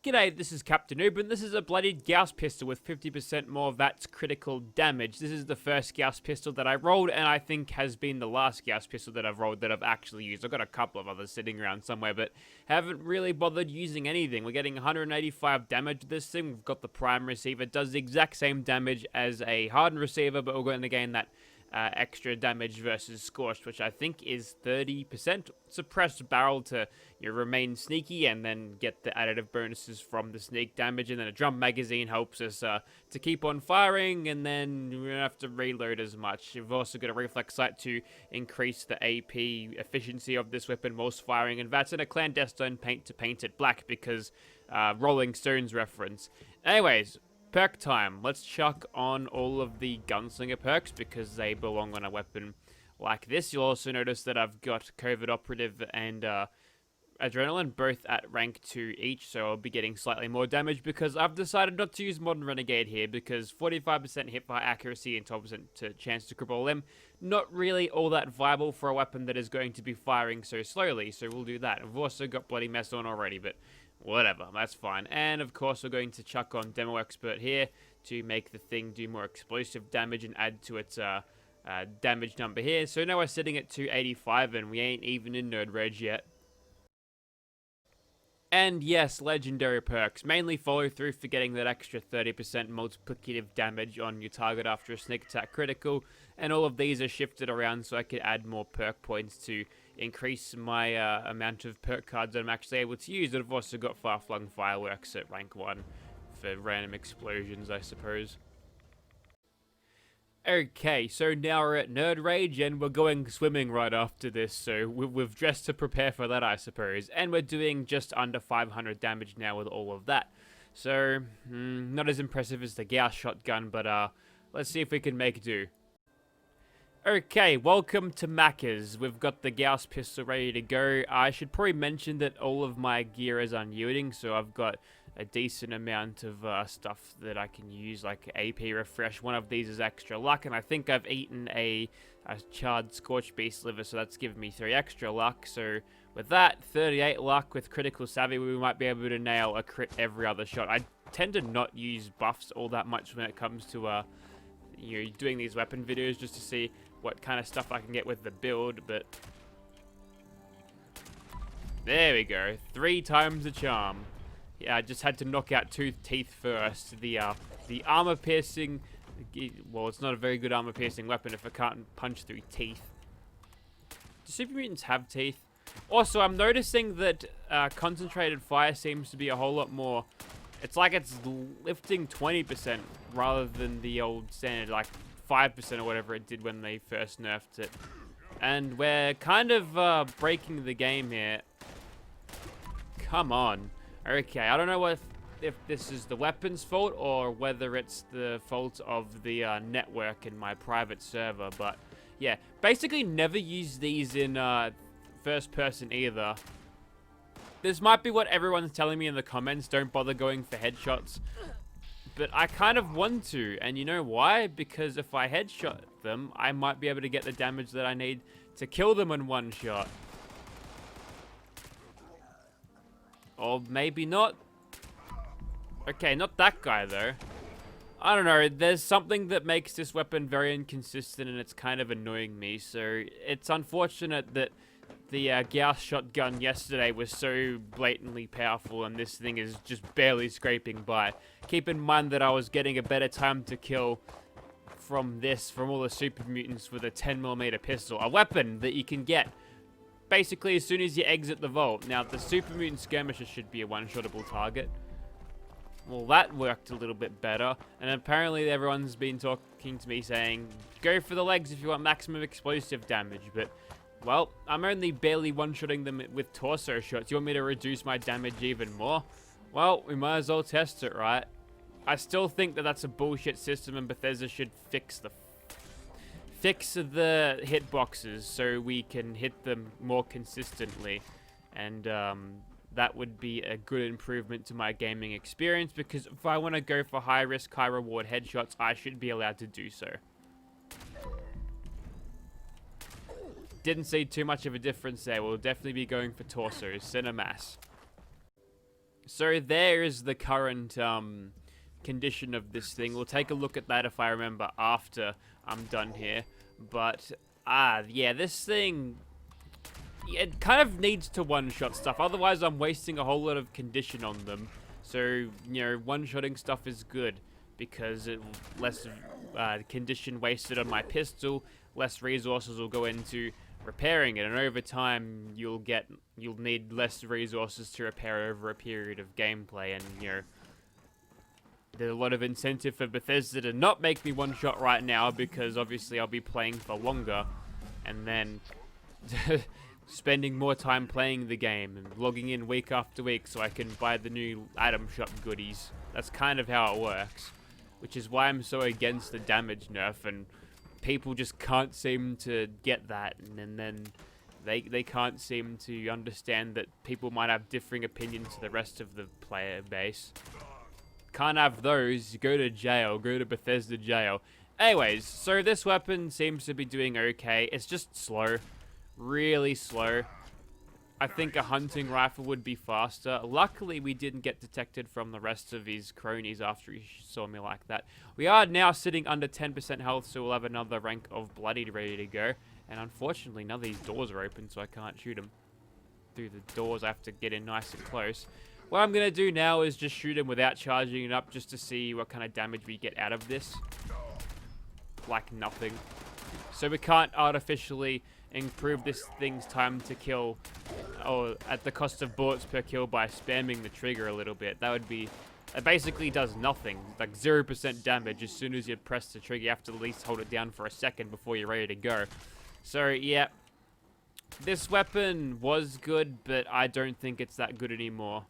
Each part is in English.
G'day, this is Captainoob, and this is a Bloodied Gauss pistol with 50% more VATS critical damage. This is the first Gauss pistol that I rolled, and I think has been the last Gauss pistol that I've rolled that I've actually used. I've got a couple of others sitting around somewhere, but haven't really bothered using anything. We're getting 185 damage with this thing. We've got the prime receiver. It does the exact same damage as a hardened receiver, but we're going to gain that extra damage versus scorched, which I think is 30%. Suppressed barrel to remain sneaky, and then get the additive bonuses from the sneak damage, and then a drum magazine helps us to keep on firing, and then we don't have to reload as much. We've also got a reflex sight to increase the AP efficiency of this weapon whilst firing, and that's in a clandestine paint to paint it black because Rolling Stones reference. Anyways, perk time. Let's chuck on all of the gunslinger perks because they belong on a weapon like this. You'll also notice that I've got Covert Operative and Adrenaline both at rank 2 each, so I'll be getting slightly more damage because I've decided not to use Modern Renegade here because 45% hipfire accuracy and 12% chance to cripple them, not really all that viable for a weapon that is going to be firing so slowly, so we'll do that. I've also got Bloody Mess on already, but whatever, that's fine. And of course we're going to chuck on Demo Expert here to make the thing do more explosive damage and add to its damage number here. So now we're sitting at 285 and we ain't even in Nerd Rage yet. And yes, legendary perks. Mainly follow through for getting that extra 30% multiplicative damage on your target after a sneak attack critical. And all of these are shifted around so I could add more perk points to increase my amount of perk cards that I'm actually able to use. And I've also got Far-Flung Fireworks at rank 1 for random explosions, I suppose. Okay, so now we're at Nerd Rage, and we're going swimming right after this, so we've dressed to prepare for that, I suppose. And we're doing just under 500 damage now with all of that. So, not as impressive as the Gauss shotgun, but let's see if we can make do. Okay, welcome to Macca's. We've got the Gauss pistol ready to go. I should probably mention that all of my gear is unyielding, so I've got a decent amount of stuff that I can use, like AP refresh. One of these is extra luck, and I think I've eaten a charred scorched beast liver, so that's given me 3 extra luck. So with that, 38 luck with critical savvy, we might be able to nail a crit every other shot. I tend to not use buffs all that much when it comes to doing these weapon videos, just to see what kind of stuff I can get with the build, but there we go, 3 times the charm. Yeah, I just had to knock out 2 teeth first. The armor-piercing, well, it's not a very good armor-piercing weapon if I can't punch through teeth. Do super mutants have teeth? Also, I'm noticing that concentrated fire seems to be a whole lot more. It's like it's lifting 20% rather than the old standard, like 5% or whatever it did when they first nerfed it. And we're kind of breaking the game here. Come on. Okay, I don't know if this is the weapon's fault or whether it's the fault of the network in my private server, but yeah, basically never use these in first person either. This might be what everyone's telling me in the comments, don't bother going for headshots, but I kind of want to, and you know why? Because if I headshot them, I might be able to get the damage that I need to kill them in one shot. Or maybe not. Okay, not that guy, though. I don't know. There's something that makes this weapon very inconsistent, and it's kind of annoying me. So it's unfortunate that the Gauss shotgun yesterday was so blatantly powerful, and this thing is just barely scraping by. Keep in mind that I was getting a better time to kill from all the super mutants with a 10mm pistol. A weapon that you can get basically as soon as you exit the vault. Now, the super mutant skirmisher should be a one-shottable target. Well, that worked a little bit better. And apparently everyone's been talking to me saying, go for the legs if you want maximum explosive damage. But, well, I'm only barely one-shotting them with torso shots. You want me to reduce my damage even more? Well, we might as well test it, right? I still think that that's a bullshit system, and Bethesda should fix the hitboxes so we can hit them more consistently, and that would be a good improvement to my gaming experience, because if I want to go for high risk, high reward headshots, I should be allowed to do so. Didn't see too much of a difference there. We'll definitely be going for torsos, Cinemass. So there is the current condition of this thing. We'll take a look at that if I remember after I'm done here. But, yeah, this thing, it kind of needs to one-shot stuff. Otherwise, I'm wasting a whole lot of condition on them. So, you know, one-shotting stuff is good because it less condition wasted on my pistol, less resources will go into repairing it, and over time you'll need less resources to repair over a period of gameplay, and you know there's a lot of incentive for Bethesda to not make me one shot right now because obviously I'll be playing for longer and then spending more time playing the game and logging in week after week so I can buy the new item shop goodies. That's kind of how it works, which is why I'm so against the damage nerf, and people just can't seem to get that, and then they can't seem to understand that people might have differing opinions to the rest of the player base. Can't have those, go to jail, go to Bethesda jail. Anyways, so this weapon seems to be doing okay. It's just slow, really slow. I think a hunting rifle would be faster. Luckily, we didn't get detected from the rest of his cronies after he saw me like that. We are now sitting under 10% health, so we'll have another rank of Bloodied ready to go. And unfortunately, none of these doors are open, so I can't shoot him through the doors. I have to get in nice and close. What I'm going to do now is just shoot him without charging it up, just to see what kind of damage we get out of this. Like nothing. So we can't artificially improve this thing's time to kill at the cost of bullets per kill by spamming the trigger a little bit. That would be, it basically does nothing, like 0% damage. As soon as you press the trigger, you have to at least hold it down for a second before you're ready to go. So yeah, this weapon was good, but I don't think it's that good anymore.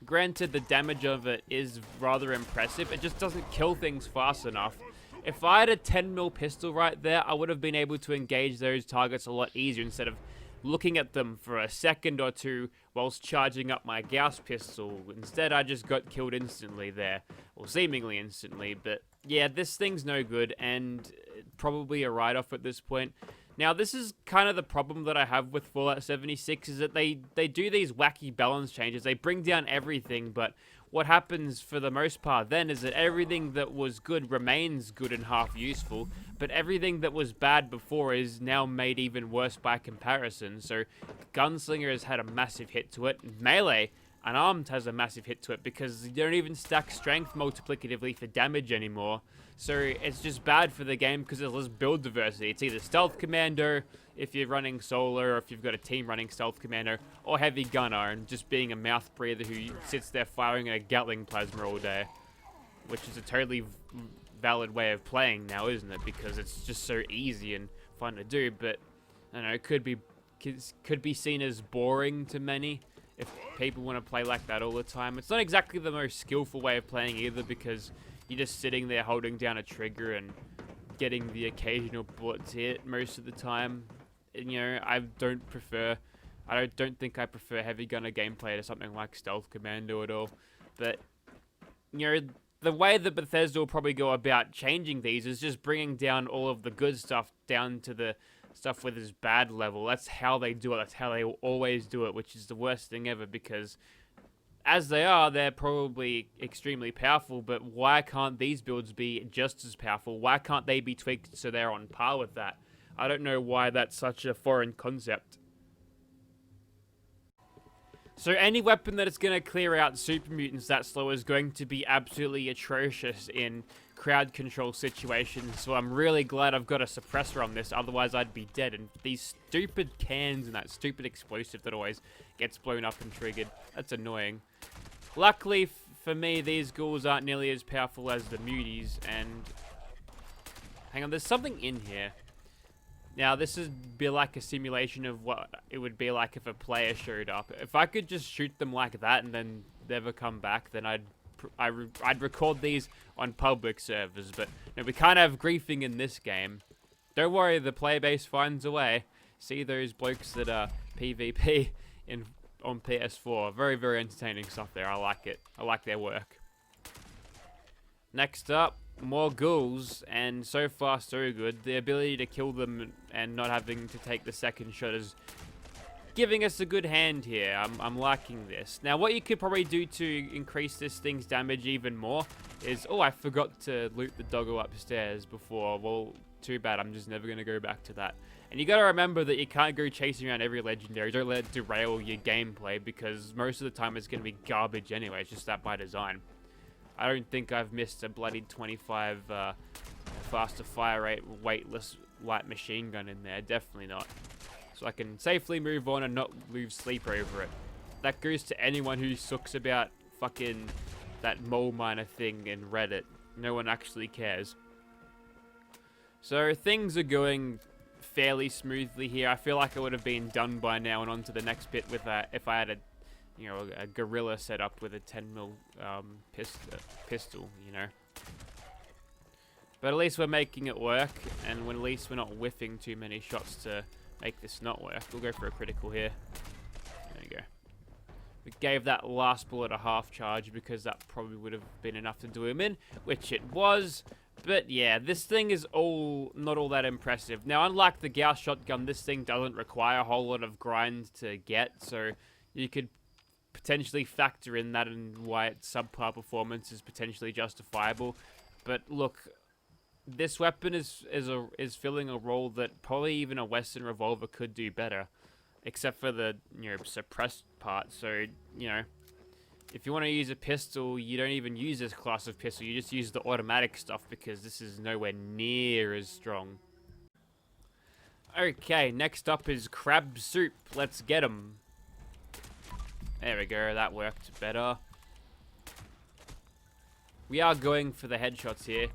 Granted, the damage of it is rather impressive, it just doesn't kill things fast enough. If I had a 10mm pistol right there, I would have been able to engage those targets a lot easier instead of looking at them for a second or two whilst charging up my Gauss pistol. Instead, I just got killed instantly there, or seemingly instantly. But yeah, this thing's no good and probably a write-off at this point. Now, this is kind of the problem that I have with Fallout 76, is that they do these wacky balance changes. They bring down everything, but what happens for the most part then is that everything that was good remains good and half useful, but everything that was bad before is now made even worse by comparison. So Gunslinger has had a massive hit to it. Melee, unarmed, has a massive hit to it because you don't even stack strength multiplicatively for damage anymore. So it's just bad for the game because there's less build diversity. It's either Stealth Commando if you're running solo, or if you've got a team running Stealth Commando, or Heavy Gunner and just being a mouth breather who sits there firing a Gatling Plasma all day. Which is a totally valid way of playing now, isn't it? Because it's just so easy and fun to do, but I don't know, it could be seen as boring to many if people want to play like that all the time. It's not exactly the most skillful way of playing either, because you're just sitting there holding down a trigger and getting the occasional bullet to hit most of the time. And, you know, I don't think I prefer Heavy Gunner gameplay to something like Stealth Commando at all. But, you know, the way that Bethesda will probably go about changing these is just bringing down all of the good stuff down to the stuff with its bad level. That's how they do it. That's how they always do it, which is the worst thing ever, because as they are, they're probably extremely powerful, but why can't these builds be just as powerful? Why can't they be tweaked so they're on par with that? I don't know why that's such a foreign concept. So any weapon that is going to clear out super mutants that slow is going to be absolutely atrocious in crowd control situations. So I'm really glad I've got a suppressor on this, otherwise I'd be dead. And these stupid cans and that stupid explosive that always gets blown up and triggered, that's annoying. Luckily for me, these ghouls aren't nearly as powerful as the muties, and hang on, there's something in here. Now, this would be like a simulation of what it would be like if a player showed up. If I could just shoot them like that and then never come back, then I'd record these on public servers. But no, we can't have griefing in this game. Don't worry, the player base finds a way. See those blokes that are PvP on PS4. Very, very entertaining stuff there. I like it. I like their work. Next up, more ghouls, and so far so good. The ability to kill them and not having to take the second shot is giving us a good hand here. I'm liking this. Now, what you could probably do to increase this thing's damage even more is... Oh, I forgot to loot the doggo upstairs before. Well, too bad. I'm just never going to go back to that. And you got to remember that you can't go chasing around every legendary. Don't let it derail your gameplay, because most of the time it's going to be garbage anyway. It's just that by design. I don't think I've missed a Bloodied 25 faster fire rate weightless light machine gun in there. Definitely not. So I can safely move on and not lose sleep over it. That goes to anyone who sucks about fucking that mole miner thing in Reddit. No one actually cares. So things are going fairly smoothly here. I feel like I would have been done by now and on to the next bit with if I had a gorilla set up with a 10mm pistol, you know. But at least we're making it work, and at least we're not whiffing too many shots to make this not work. We'll go for a critical here. There you go. We gave that last bullet a half charge because that probably would have been enough to do him in, which it was. But yeah, this thing is not all that impressive. Now, unlike the Gauss shotgun, this thing doesn't require a whole lot of grind to get, so you could potentially factor in that and why its subpar performance is potentially justifiable. But look, this weapon is filling a role that probably even a Western revolver could do better, except for the suppressed part. So if you want to use a pistol, you don't even use this class of pistol. You just use the automatic stuff because this is nowhere near as strong. Okay, next up is crab soup. Let's get him. There we go. That worked better. We are going for the headshots here.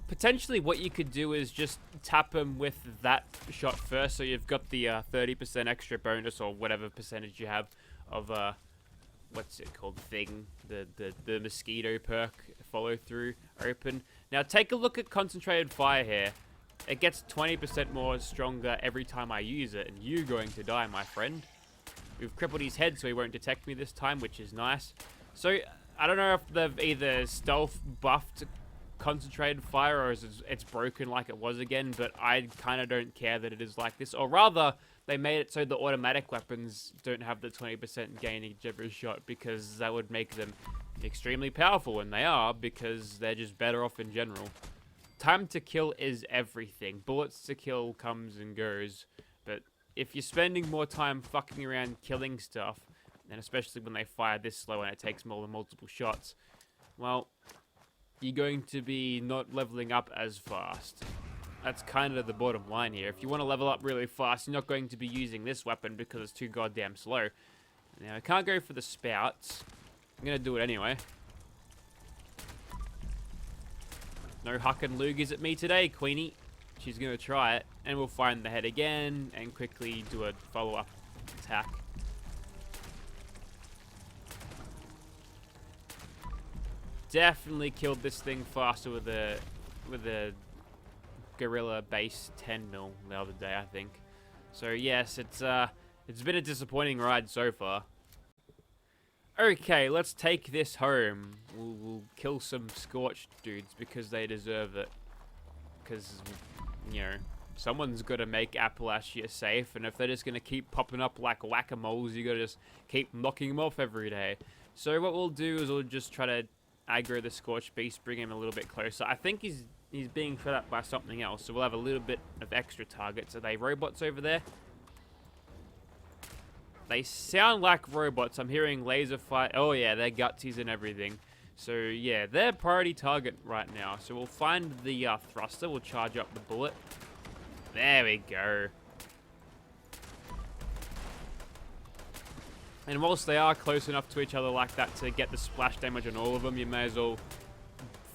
Potentially what you could do is just tap him with that shot first, so you've got the 30% extra bonus or whatever percentage you have of what's it called thing, the mosquito perk follow through open. Now take a look at concentrated fire here. It gets 20% more stronger every time I use it, and you're going to die, my friend. We've crippled his head so he won't detect me this time, which is nice. So I don't know if they've either stealth buffed concentrated fire or it's broken like it was again, but I kind of don't care that it is like this. Or rather, they made it so the automatic weapons don't have the 20% gain each every shot, because that would make them extremely powerful, and they are, because they're just better off in general. Time to kill is everything. Bullets to kill comes and goes, but if you're spending more time fucking around killing stuff, and especially when they fire this slow and it takes more than multiple shots, well, you're going to be not leveling up as fast. That's kind of the bottom line here. If you want to level up really fast, you're not going to be using this weapon because it's too goddamn slow. Now, I can't go for the spouts. I'm going to do it anyway. No hucking loogies at me today, Queenie. She's going to try it, and we'll find the head again and quickly do a follow-up attack. Definitely killed this thing faster with a gorilla base 10mm the other day, I think. So yes, it's been a disappointing ride so far. Okay, let's take this home. We'll kill some scorched dudes because they deserve it. Because someone's got to make Appalachia safe, and if they're just gonna keep popping up like whack-a-moles, you gotta just keep knocking them off every day. So what we'll do is we'll just try to aggro the Scorched Beast, bring him a little bit closer. I think he's being fed up by something else, so we'll have a little bit of extra targets. Are they robots over there? They sound like robots. I'm hearing laser fire. Oh yeah, they're gutsies and everything. So yeah, they're priority target right now. So we'll find the thruster. We'll charge up the bullet. There we go. And whilst they are close enough to each other like that to get the splash damage on all of them, you may as well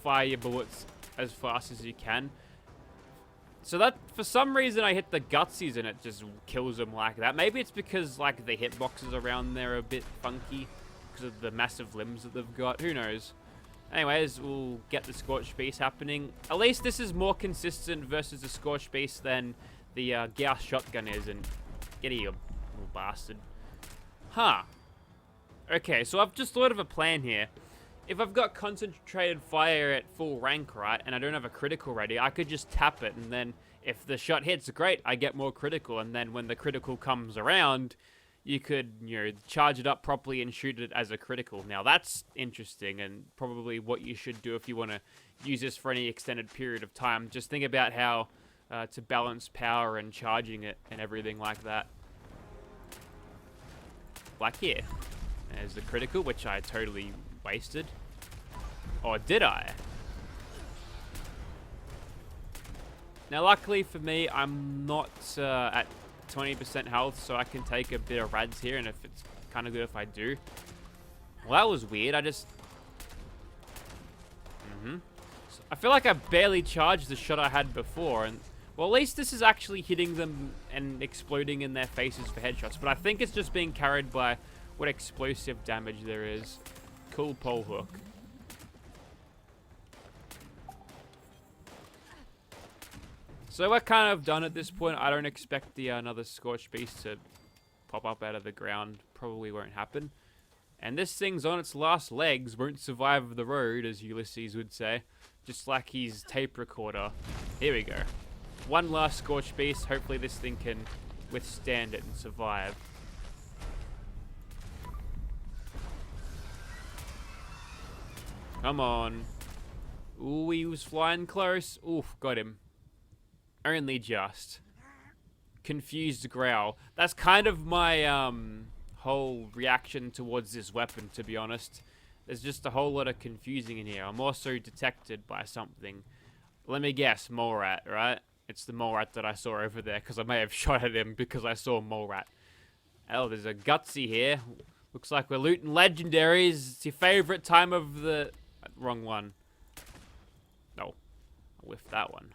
fire your bullets as fast as you can. So that, for some reason, I hit the gutsies and it just kills them like that. Maybe it's because, like, the hitboxes around there are a bit funky because of the massive limbs that they've got. Who knows? Anyways, we'll get the Scorched Beast happening. At least this is more consistent versus the Scorched Beast than the Gauss shotgun is. And get here, you little bastard. Huh. Okay, so I've just thought of a plan here. If I've got concentrated fire at full rank, right, and I don't have a critical ready, I could just tap it, and then if the shot hits, great, I get more critical, and then when the critical comes around, you could, you know, charge it up properly and shoot it as a critical. Now that's interesting, and probably what you should do if you want to use this for any extended period of time. Just think about how to balance power and charging it and everything like that. Like here. There's the critical, which I totally wasted. Or did I? Now luckily for me, I'm not at 20% health, so I can take a bit of rads here, and if it's kind of good if I do. Well, that was weird. I just... So I feel like I barely charged the shot I had before, and... Well, at least this is actually hitting them and exploding in their faces for headshots, but I think it's just being carried by what explosive damage there is. Cool pole hook. So we're kind of done at this point. I don't expect the another Scorched Beast to pop up out of the ground. Probably won't happen. And this thing's on its last legs, won't survive the road, as Ulysses would say. Just like his tape recorder. Here we go. One last Scorched Beast. Hopefully this thing can withstand it and survive. Come on. Ooh, he was flying close. Oof, got him. Only just. Confused growl. That's kind of my whole reaction towards this weapon, to be honest. There's just a whole lot of confusing in here. I'm also detected by something. Let me guess, mole rat, right? It's the mole rat that I saw over there, because I may have shot at him because I saw mole rat. Oh, there's a gutsy here. Looks like we're looting legendaries. It's your favorite time of the... Wrong one. No. I whiffed that one.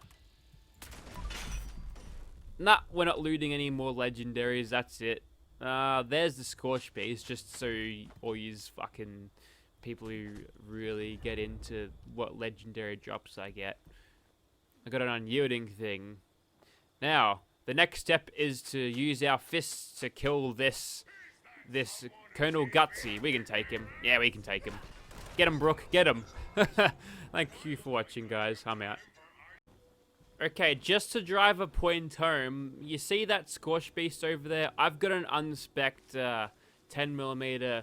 Nah, we're not looting any more legendaries. That's it. There's the Scorched Beast, just so all yous fucking people who really get into what legendary drops I get. I got an unyielding thing. Now, the next step is to use our fists to kill this Colonel Gutsy. We can take him. Yeah, we can take him. Get him, Brooke. Get him. Thank you for watching, guys. I'm out. Okay, just to drive a point home, you see that Scorched Beast over there? I've got an unspec'd 10mm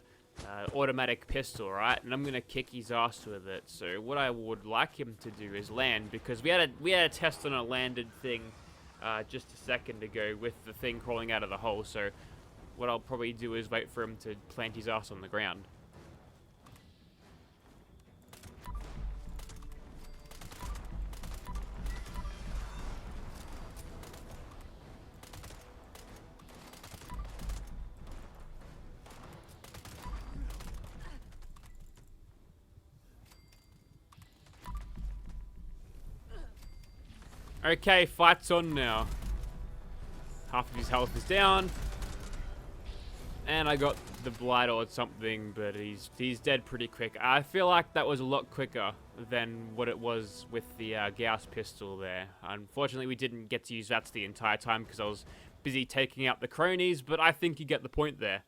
automatic pistol, right? And I'm gonna kick his ass with it. So what I would like him to do is land, because we had a test on a landed thing just a second ago with the thing crawling out of the hole. So what I'll probably do is wait for him to plant his ass on the ground. Okay, fight's on now. Half of his health is down. And I got the blight or something, but he's dead pretty quick. I feel like that was a lot quicker than what it was with the Gauss pistol there. Unfortunately, we didn't get to use that the entire time because I was busy taking out the cronies, but I think you get the point there.